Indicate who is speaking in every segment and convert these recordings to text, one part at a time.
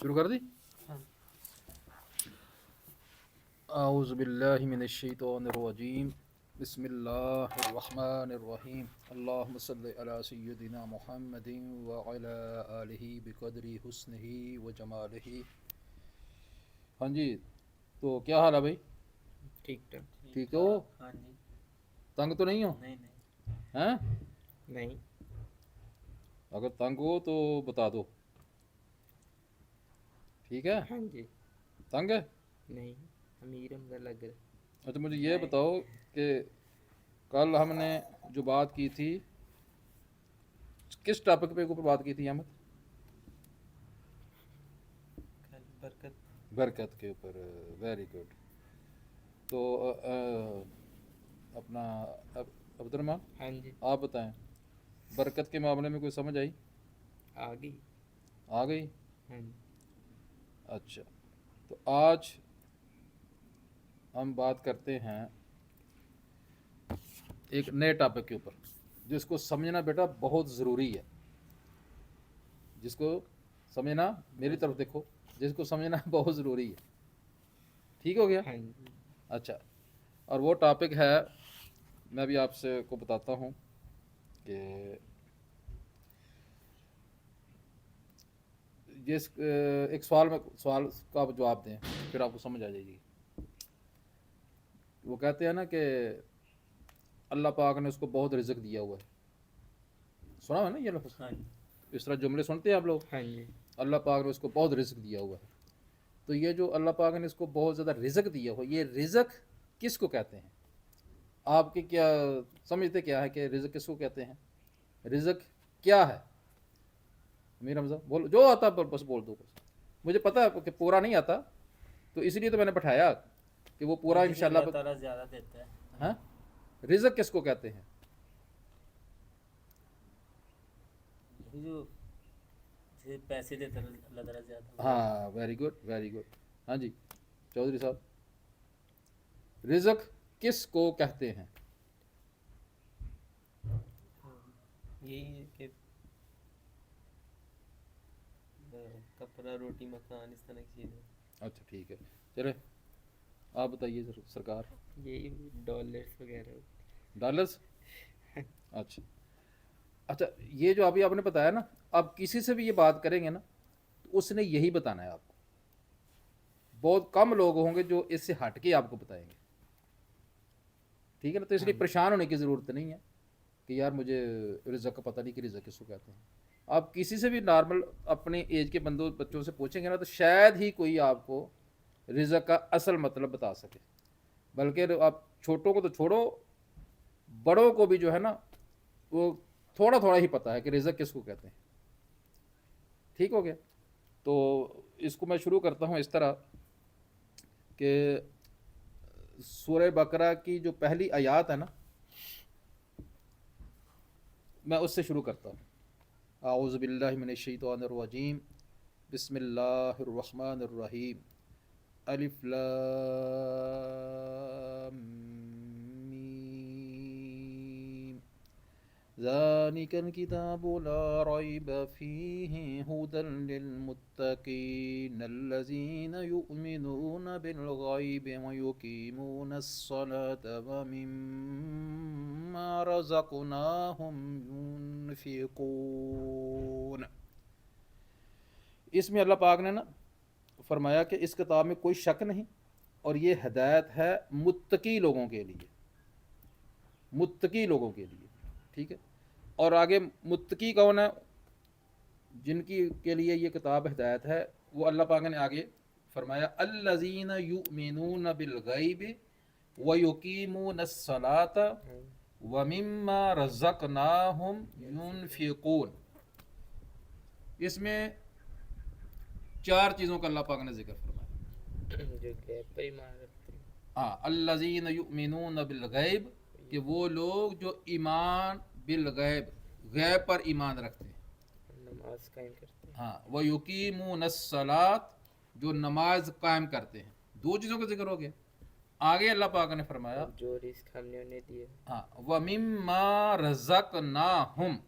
Speaker 1: शुरू कर दी। आऊज़ु बिल्लाहि मिनश शैतानिर रजीम बिस्मिल्लाहिर्रहमानिर्रहीम अल्लाहुम्मा सल्लि अला सय्यिदिना मुहम्मदिन व अला आलिहि बिक़द्रि हुस्निही व जमालिही। हाँ जी, तो क्या हाल है भाई?
Speaker 2: ठीक ठाक।
Speaker 1: ठीक हो?
Speaker 2: हाँ जी।
Speaker 1: तंग तो नहीं हो?
Speaker 2: नहीं
Speaker 1: हैं?
Speaker 2: नहीं।
Speaker 1: अगर तंग हो तो बता दो, ठीक है?
Speaker 2: हाँ जी।
Speaker 1: तंग है?
Speaker 2: नहीं, अमीर हमदा लग रहा।
Speaker 1: अच्छा मुझे ये बताओ कि कल हमने जो बात की थी, किस टॉपिक पे ऊपर बात की थी अहमद?
Speaker 2: कल बरकत।
Speaker 1: बरकत के ऊपर। Very good. तो अपना अब्दुर्रहमान,
Speaker 2: हाँ जी।
Speaker 1: आप बताएं, बरकत के मामले में कोई समझ आई?
Speaker 2: आ गई।
Speaker 1: आ गई?
Speaker 2: हाँ जी।
Speaker 1: अच्छा, तो आज हम बात करते हैं एक नए टॉपिक के ऊपर जिसको समझना बेटा बहुत ज़रूरी है। जिसको समझना, मेरी तरफ देखो, जिसको समझना बहुत ज़रूरी है। ठीक हो गया?
Speaker 2: हाँ जी।
Speaker 1: अच्छा, और वो टॉपिक है, मैं भी आपसे को बताता हूँ कि जिस एक सवाल का आप जवाब दें, फिर आपको समझ आ जाएगी। वो कहते हैं ना कि अल्लाह पाक ने उसको बहुत रिज़्क दिया हुआ है। सुना है ना ये लफ्ज़?
Speaker 2: हाँ जी।
Speaker 1: इस तरह जुमले सुनते हैं आप लोग?
Speaker 2: हाँ जी।
Speaker 1: अल्लाह पाक ने उसको बहुत रिज़्क दिया हुआ है। तो ये जो अल्लाह पाक ने इसको बहुत ज़्यादा रिज़्क दिया हुआ, ये रिज़्क किसको कहते हैं? आपके क्या समझते क्या है कि रिज़्क किसको कहते हैं? रिज़्क क्या है? मीर हमजा बोल, जो आता है बस बोल दो। बस मुझे पता है कि पूरा नहीं आता, तो इसलिए तो मैंने बैठाया कि वो पूरा इंशाल्लाह।
Speaker 2: अल्लाह ताला ज़्यादा देता है।
Speaker 1: हाँ, रिज़्क किसको कहते हैं?
Speaker 2: ये जो जिसे पैसे देता है अल्लाह ताला ज़्यादा।
Speaker 1: हाँ, वेरी गुड वेरी गुड। हाँ जी चौधरी साहब, रिज़्क किसको कहते हैं?
Speaker 2: यही है कि कपड़ा रोटी मकान इस तरह की चीज़ें।
Speaker 1: अच्छा ठीक है, चले आप बताइए सरकार।
Speaker 2: यही डॉलर्स वगैरह।
Speaker 1: डॉलर्स? अच्छा अच्छा, ये जो अभी आपने बताया ना, आप किसी से भी ये बात करेंगे ना तो उसने यही बताना है आपको। बहुत कम लोग होंगे जो इससे हट के आपको बताएंगे, ठीक है ना? तो इसलिए
Speaker 2: हाँ जी।
Speaker 1: परेशान होने की ज़रूरत नहीं है कि यार मुझे रिज़्क का पता नहीं कि रिज़्क किसको कहते हैं। आप किसी से भी नॉर्मल अपने एज के बच्चों से पूछेंगे ना, तो शायद ही कोई आपको रिज़्क का असल मतलब बता सके। बल्कि आप छोटों को तो छोड़ो, बड़ों को भी जो है ना, वो थोड़ा थोड़ा ही पता है कि रिज़्क किसको कहते हैं। ठीक हो गया? तो इसको मैं शुरू करता हूँ इस तरह कि सूरह बकरा की जो पहली आयत है ना, मैं उससे शुरू करता हूँ। आऊज़ु बिल्लाहि मिनश शैतानिर रजीम बिस्मिल्लाहिर रहमानिर रहीम अलिफ लाम मीम ज़ालिकल किताबु ला रैब फ़ीहि हुदल लिलमुत्तक़ीन अल्लज़ीना युमिनूना बिल गैबि व युक़ीमूनस सलात व मिम्मा रज़क़नाहुम युनफ़िक़ून। इसमें अल्लाह पाक ने ना फरमाया कि इस किताब में कोई शक नहीं और ये हिदायत है मुत्तकी लोगों के लिए, मुत्तकी लोगों के लिए, ठीक है? और आगे मुत्तकी कौन है जिनकी के लिए ये किताब हिदायत है? वो अल्लाह पाक ने आगे फरमाया अल्लज़ीना युमिनून बिल गैबि व युकीमूनस सलात व मिम्मा रज़क़नाहुम युनफ़िक़ून। इसमें चार चीज़ों का अल्लाह पाक ने जिक्र फरमाया।
Speaker 2: जो गैब पर ईमान रखते हैं।
Speaker 1: हाँ, अल्लज़ीना युमिनून बिल गैब, कि वो लोग जो ईमान बिल गैब, गैब पर ईमान रखते हैं।
Speaker 2: नमाज कायम करते हैं।
Speaker 1: हाँ, वह युकीमूनस सलात, जो नमाज कायम करते हैं। दो चीज़ों का जिक्र हो गया। आगे अल्लाह पाक ने फरमाया
Speaker 2: और जो रिस्क हमने उन्हें दिया
Speaker 1: हाँ, व मिम्मा रज़क़नाहुम,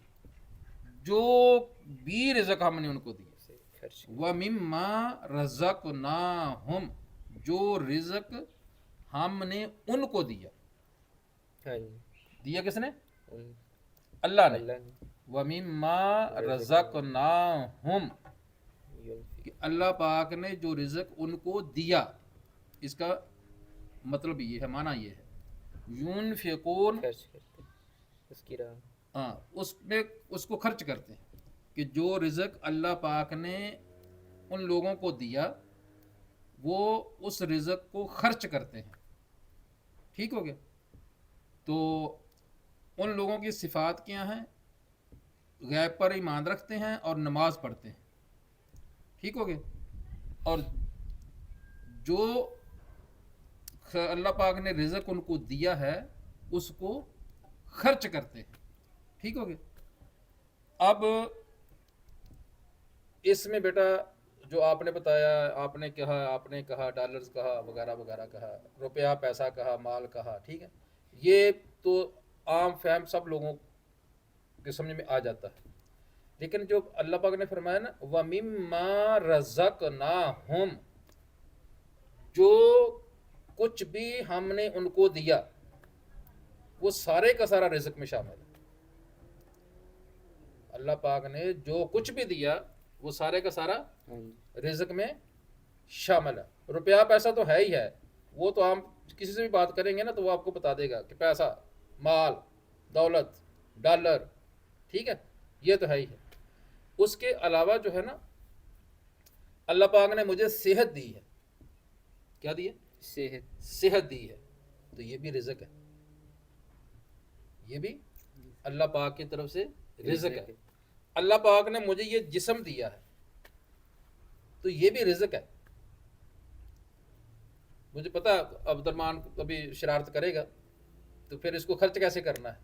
Speaker 1: जो भी रिज़्क हमने उनको दिया,
Speaker 2: उसे खर्च
Speaker 1: وَمِمَّا رَزَقْنَاهُمْ، جو رزق ہم نے ان کو دیا.
Speaker 3: ہاں جی
Speaker 1: دیا کس نے؟
Speaker 3: ان-
Speaker 1: اللہ نے.
Speaker 3: اللہ نے
Speaker 1: وَمِمَّا رَزَقْنَاهُمْ،
Speaker 3: ينفق
Speaker 1: کہ اللہ پاک نے جو رزق ان کو دیا، اس کا مطلب یہ ہے، معنی یہ ہے یونفقون،
Speaker 3: خرچ کرتے اس کی راہ میں.
Speaker 1: ہاں اس میں اس کو خرچ کرتے ہیں، کہ جو رزق اللہ پاک نے ان لوگوں کو دیا وہ اس رزق کو خرچ کرتے ہیں. ٹھیک ہو گیا؟ تو ان لوگوں کی صفات کیا ہیں؟ غیب پر ایمان رکھتے ہیں اور نماز پڑھتے ہیں. ٹھیک ہو گیا؟ اور جو اللہ پاک نے رزق ان کو دیا ہے اس کو خرچ کرتے ہیں. ٹھیک ہو گیا؟ اب اس میں بیٹا جو آپ نے بتایا، آپ نے کہا ڈالرز کہا، وغیرہ وغیرہ کہا، روپیہ پیسہ کہا، مال کہا، ٹھیک ہے، یہ تو عام فہم سب لوگوں کے سمجھ میں آ جاتا ہے. لیکن جو اللہ پاک نے فرمایا نا وَمِمَّا رَزَقْنَاهُمْ، جو کچھ بھی ہم نے ان کو دیا وہ سارے کا سارا رزق میں شامل ہے. اللہ پاک نے جو کچھ بھی دیا وہ سارے کا سارا
Speaker 3: ہاں جی
Speaker 1: رزق میں شامل ہے. روپیہ پیسہ تو ہے ہی ہے، وہ تو ہم کسی سے بھی بات کریں گے نا تو وہ آپ کو بتا دے گا کہ پیسہ، مال، دولت، ڈالر، ٹھیک ہے، یہ تو ہے ہی ہے. اس کے علاوہ جو ہے نا اللہ پاک نے مجھے صحت دی ہے. کیا دی ہے؟ صحت دی ہے. تو یہ بھی رزق ہے، یہ بھی اللہ پاک کی طرف سے رزق ہے. اللہ پاک نے مجھے یہ جسم دیا ہے تو یہ بھی رزق ہے. مجھے پتا عبد الرحمان کبھی شرارت کرے گا تو پھر اس کو خرچ کیسے کرنا ہے،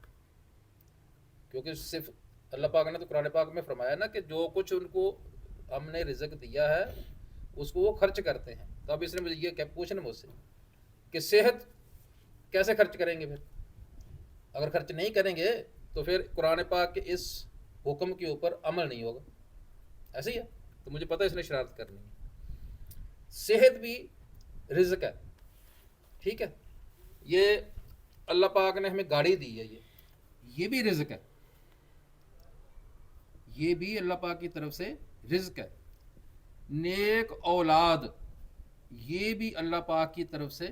Speaker 1: کیونکہ صرف اللہ پاک نے تو قرآن پاک میں فرمایا نا کہ جو کچھ ان کو ہم نے رزق دیا ہے اس کو وہ خرچ کرتے ہیں. تو اب اس نے مجھے یہ پوچھنا مجھ سے کہ صحت کیسے خرچ کریں گے؟ پھر اگر خرچ نہیں کریں گے تو پھر قرآن پاک کے اس حکم کے اوپر عمل نہیں ہوگا. ایسے ہی ہے. تو مجھے پتہ ہے اس نے شرارت کرنی ہے. صحت بھی رزق ہے. ٹھیک ہے، یہ اللہ پاک نے ہمیں گاڑی دی ہے، یہ بھی رزق ہے، یہ بھی اللہ پاک کی طرف سے رزق ہے. نیک اولاد، یہ بھی اللہ پاک کی طرف سے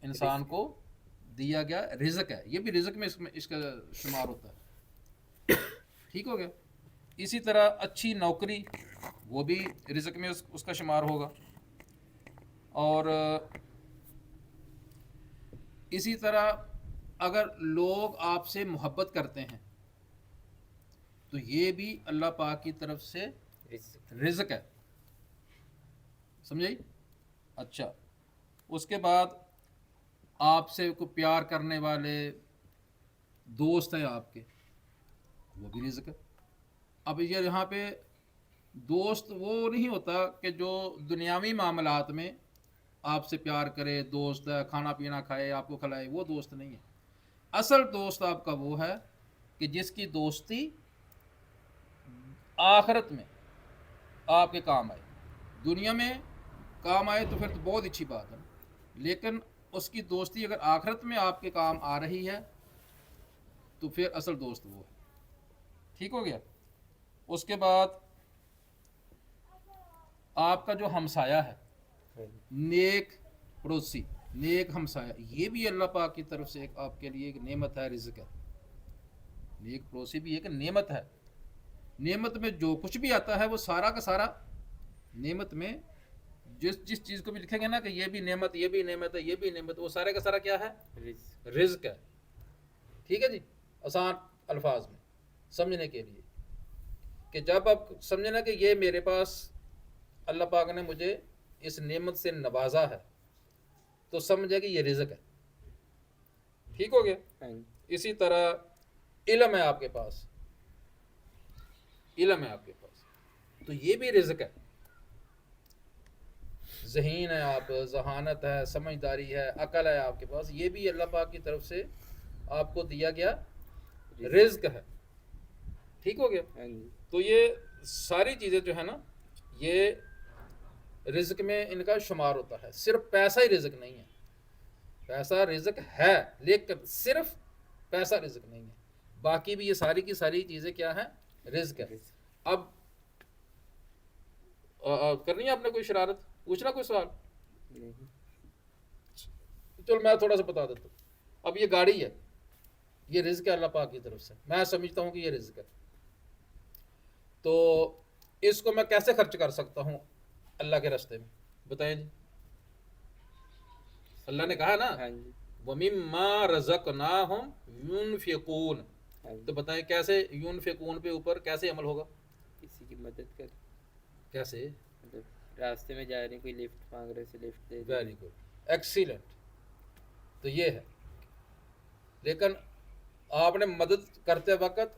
Speaker 1: انسان کو دیا گیا رزق ہے. یہ بھی رزق میں اس کا شمار ہوتا ہے. ٹھیک ہو گیا؟ اسی طرح اچھی نوکری، وہ بھی رزق میں اس کا شمار ہوگا. اور اسی طرح اگر لوگ آپ سے محبت کرتے ہیں تو یہ بھی اللہ پاک کی طرف سے رزق ہے. سمجھائی؟ اچھا، اس کے بعد آپ سے کو پیار کرنے والے دوست ہیں آپ کے، وہ بھی رزق ہے. اب یہ یہاں پہ دوست وہ نہیں ہوتا کہ جو دنیاوی معاملات میں آپ سے پیار کرے، دوست ہے، کھانا پینا کھائے، آپ کو کھلائے، وہ دوست نہیں ہے. اصل دوست آپ کا وہ ہے کہ جس کی دوستی آخرت میں آپ کے کام آئے. دنیا میں کام آئے تو پھر تو بہت اچھی بات ہے، لیکن اس کی دوستی اگر آخرت میں آپ کے کام آ رہی ہے تو پھر اصل دوست وہ ہے. ٹھیک ہو گیا؟ اس کے بعد آپ کا جو ہمسایہ ہے، نیک پڑوسی، نیک ہمسایہ، یہ بھی اللہ پاک کی طرف سے آپ کے لیے ایک نعمت ہے، رزق ہے. نیک پڑوسی بھی ایک نعمت ہے. نعمت میں جو کچھ بھی آتا ہے وہ سارا کا سارا نعمت میں جس چیز کو بھی لکھیں گے نا کہ یہ بھی نعمت، یہ بھی نعمت ہے، یہ بھی نعمت، وہ سارے کا سارا کیا ہے؟ رزق ہے. ٹھیک ہے جی، آسان الفاظ میں سمجھنے کے لیے کہ جب آپ سمجھیں نا کہ یہ میرے پاس اللہ پاک نے مجھے اس نعمت سے نوازا ہے تو سمجھے کہ یہ رزق ہے. ٹھیک ہو گیا؟ اسی طرح علم ہے آپ کے پاس، علم ہے آپ کے پاس تو یہ بھی رزق ہے. ذہین ہے آپ، ذہانت ہے، سمجھداری ہے، عقل ہے آپ کے پاس، یہ بھی اللہ پاک کی طرف سے آپ کو دیا گیا رزق ہے. ٹھیک ہو گیا؟ تو یہ ساری چیزیں جو ہے نا ये रिज़्क में इनका शुमार होता है। सिर्फ पैसा ही रिज़्क नहीं है, पैसा रिज़्क है लेकिन सिर्फ पैसा रिज़्क नहीं है, बाकी भी ये सारी की सारी चीज़ें क्या हैं, रिज़्क है। अब करनी है आपने कोई शरारत, पूछना कोई सवाल?
Speaker 3: नहीं।
Speaker 1: चलो मैं थोड़ा सा बता देता हूँ। अब ये गाड़ी है, ये रिज़्क है अल्लाह पाक की तरफ से, मैं समझता हूँ कि ये रिज़्क है, तो इसको मैं कैसे खर्च कर सकता हूँ अल्लाह के रास्ते में, बताएं जी। अल्लाह ने कहा ना,
Speaker 3: हाँ जी।
Speaker 1: वमिम्मा रज़क़नाहुम युनफिकून,
Speaker 3: हाँ जी।
Speaker 1: तो बताएं कैसे युनफिकून पे ऊपर कैसे अमल होगा,
Speaker 3: किसी की मदद कर,
Speaker 1: कैसे?
Speaker 3: मतलब रास्ते में जा रहे हैं, कोई लिफ्ट मांग रहे से लिफ्ट दे दो।
Speaker 1: Very good, excellent. तो ये है, लेकिन आपने मदद करते वक्त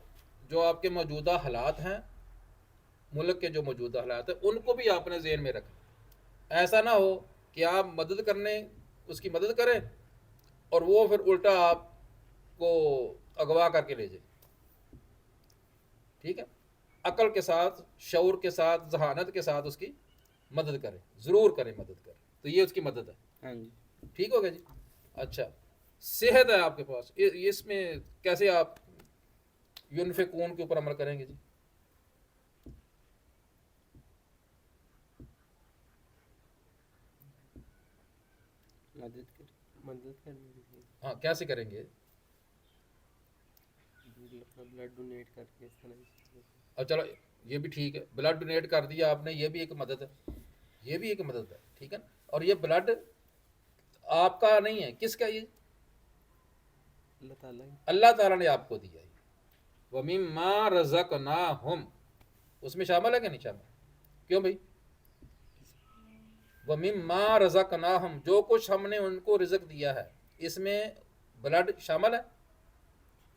Speaker 1: जो आपके मौजूदा हालात हैं, मुल्क के जो मौजूदा हालात हैं, उनको भी आपने ज़हन में रखा। ऐसा ना हो कि आप मदद करने उसकी मदद करें और वो फिर उल्टा आपको अगवा करके ले जाए। ठीक है, अकल के साथ, शऊर के साथ, जहानत के साथ उसकी मदद करें, ज़रूर करें मदद करें, तो ये उसकी मदद है।
Speaker 3: हाँ जी।
Speaker 1: ठीक हो गया जी। अच्छा, सेहत है आपके पास, इसमें कैसे आप यूनफिकून के ऊपर अमल करेंगे जी?
Speaker 3: मदद करनी चाहिए,
Speaker 1: हाँ, कैसे करेंगे?
Speaker 3: अपना ब्लड डोनेट करके इस तरह से।
Speaker 1: अब चलो ये भी ठीक है, ब्लड डोनेट कर दिया आपने, ये भी एक मदद है, ये भी एक मदद है, ठीक है ना। और ये ब्लड आपका नहीं है, किसका? ये
Speaker 3: अल्लाह ताला की।
Speaker 1: अल्लाह ताला ने आपको दिया है। वमिम्मा रज़क़नाहुम, उसमें शामिल है कि नहीं शामिल? क्यों भाई? वमिम्मा रज़क़नाहुम, जो कुछ हमने उनको रिज़्क दिया है, इसमें ब्लड शामिल है,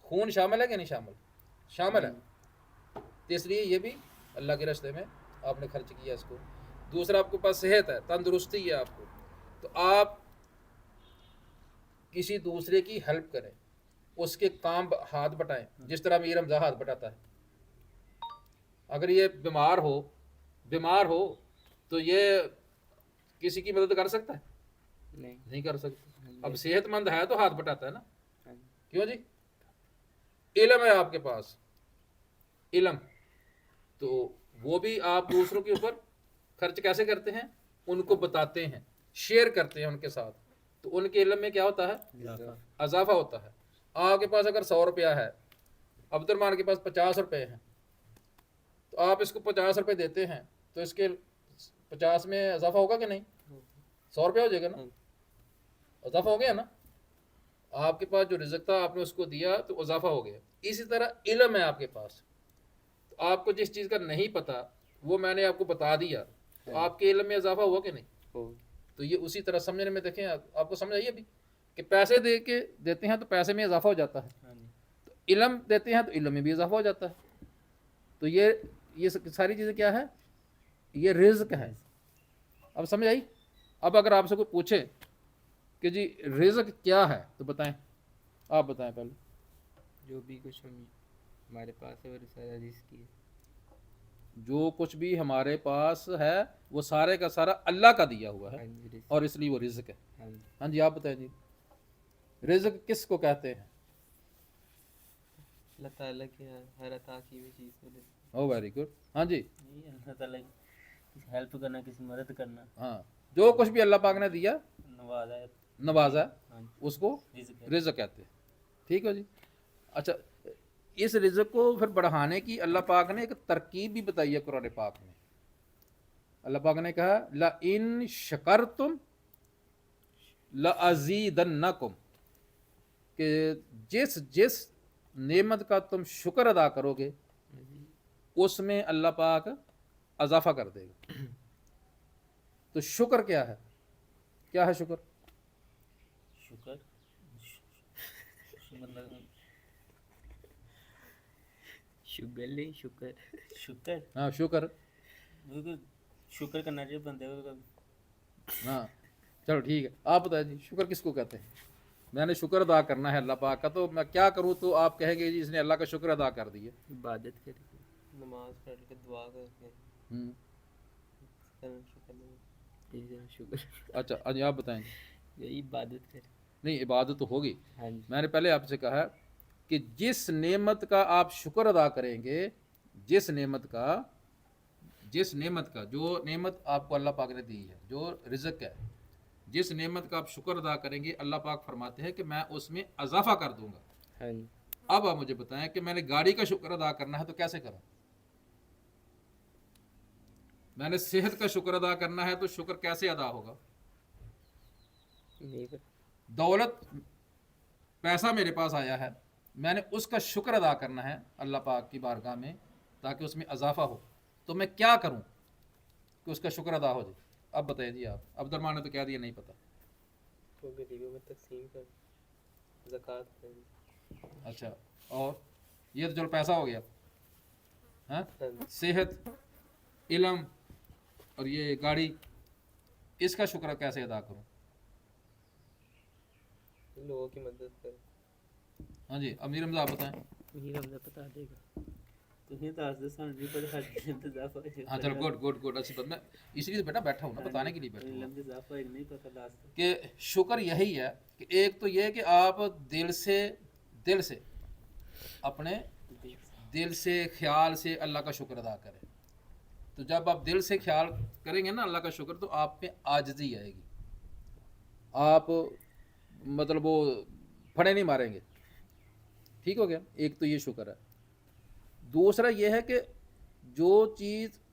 Speaker 1: खून शामिल है कि नहीं शामिल? शामिल है। तो इसलिए ये भी अल्लाह के रास्ते में आपने खर्च किया इसको। दूसरा, आपके पास सेहत है, तंदुरुस्ती है आपको, तो आप किसी दूसरे की हेल्प करें, उसके काम हाथ बटाएं, जिस तरह मीर हमजा हाथ बटाता है। अगर ये बीमार हो तो ये किसी की मदद कर सकता है? नहीं कर सकता। अब सेहतमंद है तो हाथ बटाता है ना, क्यों जी? इल्म है आपके पास, इल्म, तो वो भी आप दूसरों के ऊपर खर्च कैसे करते हैं, उनको बताते हैं, शेयर करते हैं उनके साथ, तो उनके इल्म में क्या होता है, अजाफा होता है। आपके पास अगर 100 रुपया है, अब्दुलरहमान के पास 50 रुपये हैं, तो आप इसको 50 रुपये देते हैं, तो इसके 50 में अजाफा होगा कि नहीं? 100 रुपया हो जाएगा ना, अजाफा हो गया ना। आपके पास जो रिज़्क था आपने उसको दिया तो अजाफा हो गया। इसी तरह इल्म है आपके पास, तो आपको जिस चीज़ का नहीं पता वो मैंने आपको बता दिया, तो आपके इल्म में इजाफा हुआ कि नहीं? तो ये उसी तरह समझने में, देखें आपको समझ आई अभी कि पैसे दे के देते हैं तो पैसे में इजाफा हो जाता है, तो इल्म देते हैं तो इल्म में भी इजाफा हो जाता है। तो ये सारी चीज़ें क्या है, ये रिज़्क है। अब समझ आई? अब अगर आपसे कोई पूछे कि जी रिज़्क क्या है, तो बताएं, आप बताएं पहले।
Speaker 3: जो भी कुछ हमारे पास है वो सारा रिस्क ही है।
Speaker 1: जो कुछ भी हमारे पास है वो सारे का सारा अल्लाह का दिया हुआ है,
Speaker 3: हाँ जी, रिस्क।
Speaker 1: और इसलिए वो रिज़्क है।
Speaker 3: हाँ जी।
Speaker 1: हाँ जी, आप बताएं जी, रिज़्क किसको कहते हैं?
Speaker 3: अल्लाह ताला की हर अता की हुई चीज़ को रिस्क।
Speaker 1: ओ वेरी गुड। हाँ जी,
Speaker 2: ये अल्लाह ताला की हेल्प करना, किसी मदद करना,
Speaker 1: हाँ, जो कुछ भी अल्लाह पाक ने दिया,
Speaker 2: नवाजा है,
Speaker 1: नवाजा,
Speaker 2: हाँ जी,
Speaker 1: उसको
Speaker 2: रिज़्क है।
Speaker 1: रिज़्क कहते हैं। ठीक है जी। अच्छा, इस रिज़्क को फिर बढ़ाने की अल्लाह पाक ने एक तरकीब भी बताई है कुरान पाक में। अल्लाह पाक ने कहा ला इन शकरतुम ला अज़ीदन्नकुम, कि जिस जिस नेमत का तुम शुक्र अदा करोगे उसमें अल्लाह पाक अजाफा कर देगा। तो शुक्र क्या है, क्या है शुक्र?
Speaker 2: शुक्र मतलब
Speaker 3: शुगर नहीं, शुक्र।
Speaker 2: शुक्र,
Speaker 1: हाँ शुक्र,
Speaker 2: बिल्कुल शुक्र करना चाहिए बंदे को।
Speaker 1: हाँ चलो ठीक है, आप बताइए जी शुक्र किसको कहते हैं? मैंने शुक्र अदा करना है अल्लाह पाक का, तो मैं क्या करूँ? तो आप कहेंगे जी इसने अल्लाह का शुक्र अदा कर दिया।
Speaker 3: इबादत करके, नमाज पढ़ के, दुआ करके,
Speaker 2: करना शुक्र नहीं।
Speaker 3: इसी तरह शुक्र
Speaker 1: अच्छा अजी आप बताएं।
Speaker 3: यही इबादत करें।
Speaker 1: नहीं इबादत तो होगी,
Speaker 3: हाँ जी।
Speaker 1: मैंने पहले आपसे कहा कि जिस नेमत का आप शुक्र अदा करेंगे, जिस नेमत का जो नेमत आपको अल्लाह पाक ने दी है, जो रिज़्क है, जिस नेमत का आप शुक्र अदा करेंगे अल्लाह पाक फरमाते हैं कि मैं उसमें इजाफा कर दूंगा।
Speaker 3: हाँ जी।
Speaker 1: अब आप मुझे बताएं कि मैंने गाड़ी का शुक्र अदा करना है तो कैसे करूं? मैंने सेहत का शुक्र अदा करना है तो शुक्र कैसे अदा होगा?
Speaker 3: नहीं पता।
Speaker 1: दौलत पैसा मेरे पास आया है, मैंने उसका शुक्र अदा करना है अल्लाह पाक की बारगाह में ताकि उसमें इजाफा हो, तो मैं क्या करूं कि उसका शुक्र अदा हो जाए? अब बताइए जी आप। अब्दुलरमान ने तो कह दिया नहीं पता।
Speaker 3: तो गरीबों में तकसीम कर, ज़कात कर।
Speaker 1: अच्छा और ये तो चलो पैसा हो गया, हाँ?
Speaker 3: हाँ जी।
Speaker 1: सेहत, इल्म और ये गाड़ी, इसका शुक्र कैसे अदा करूं?
Speaker 3: लोगों की मदद कर।
Speaker 1: हाँ जी अमीर हमजा आप बताएं।
Speaker 3: मीर हमने बता देगा।
Speaker 2: तुम्हें तो आज दस नहीं पर हर इंतजाफ है।
Speaker 1: हाँ चलो गुड गुड अच्छी बात। मैं इसलिए तो बेटा बैठा हूँ ना, बताने के लिए बैठा हूँ
Speaker 2: लंबे जाफा नहीं पता लास्ट
Speaker 1: कि शुक्र यही है कि एक तो ये कि आप दिल से अपने दिल से ख्याल से अल्लाह का शुक्र अदा करें। तो जब आप दिल से ख्याल करेंगे ना अल्लाह का शुक्र, तो आप में आजिज़ी आएगी, आप मतलब वो फड़े नहीं मारेंगे। ठीक हो गया, एक तो ये शुक्र है। दूसरा ये है कि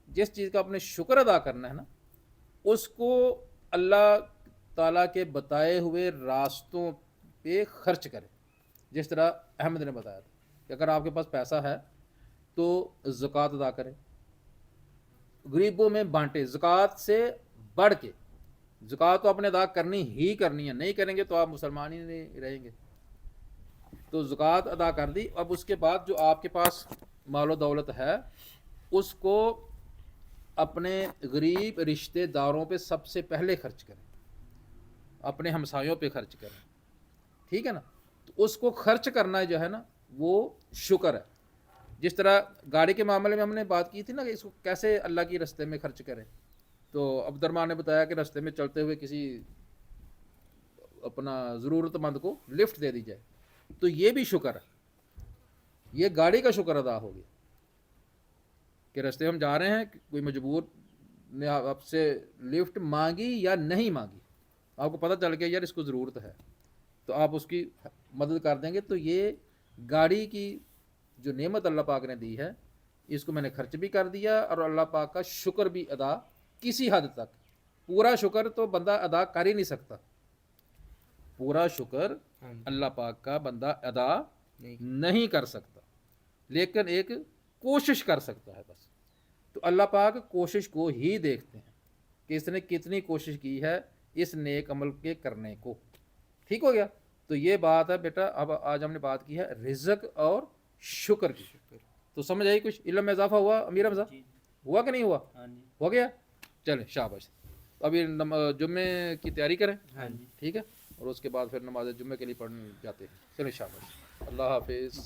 Speaker 1: जिस चीज़ का आपने शुक्र अदा करना है ना, उसको अल्लाह ताला के बताए हुए रास्तों पे खर्च करें। जिस तरह अहमद ने बताया था कि अगर आपके पास पैसा है तो ज़कात अदा करें, गरीबों में बांटे, ज़कात से बढ़ के। ज़कात तो आपने अदा करनी ही करनी है, नहीं करेंगे तो आप मुसलमान ही नहीं रहेंगे। तो ज़कात अदा कर दी। अब उसके बाद जो आपके पास मालो दौलत है उसको अपने गरीब रिश्तेदारों पे सबसे पहले खर्च करें, अपने हमसायों पे खर्च करें। ठीक है ना? तो उसको खर्च करना जो है ना वो शुक्र है। जिस तरह गाड़ी के मामले में हमने बात की थी ना कि इसको कैसे अल्लाह की रास्ते में खर्च करें, तो अब्दुलरमान ने बताया कि रास्ते में चलते हुए किसी अपना ज़रूरतमंद को लिफ्ट दे दी जाए, तो ये भी शुक्र है। ये गाड़ी का शुक्र अदा हो गया कि रास्ते हम जा रहे हैं, कोई मजबूर ने आपसे लिफ्ट मांगी या नहीं मांगी, आपको पता चल गया यार इसको ज़रूरत है, तो आप उसकी मदद कर देंगे। तो ये गाड़ी की जो नेमत अल्लाह पाक ने दी है, इसको मैंने खर्च भी कर दिया और अल्लाह पाक का शुक्र भी अदा किसी हद तक। पूरा शुक्र तो बंदा अदा कर ही नहीं सकता, पूरा शुक्र अल्लाह पाक का बंदा अदा नहीं कर सकता, लेकिन एक कोशिश कर सकता है बस। तो अल्लाह पाक कोशिश को ही देखते हैं कि इसने कितनी कोशिश की है इस नेक अमल के करने को। ठीक हो गया? तो ये बात है बेटा। अब आज हमने बात की है रिज़्क और शुक्र की। तो समझ आई कुछ? इल्म में इजाफा हुआ अमीर हमजा? हुआ कि नहीं हुआ?
Speaker 2: हाँ जी।
Speaker 1: हो गया? चलें शाबाश। अभी जुम्मे की तैयारी करें।
Speaker 2: हाँ जी।
Speaker 1: ठीक है, और उसके बाद फिर नमाज जुम्मे के लिए पढ़ने जाते हैं। चलें शाबाश। अल्लाह हाफिज़।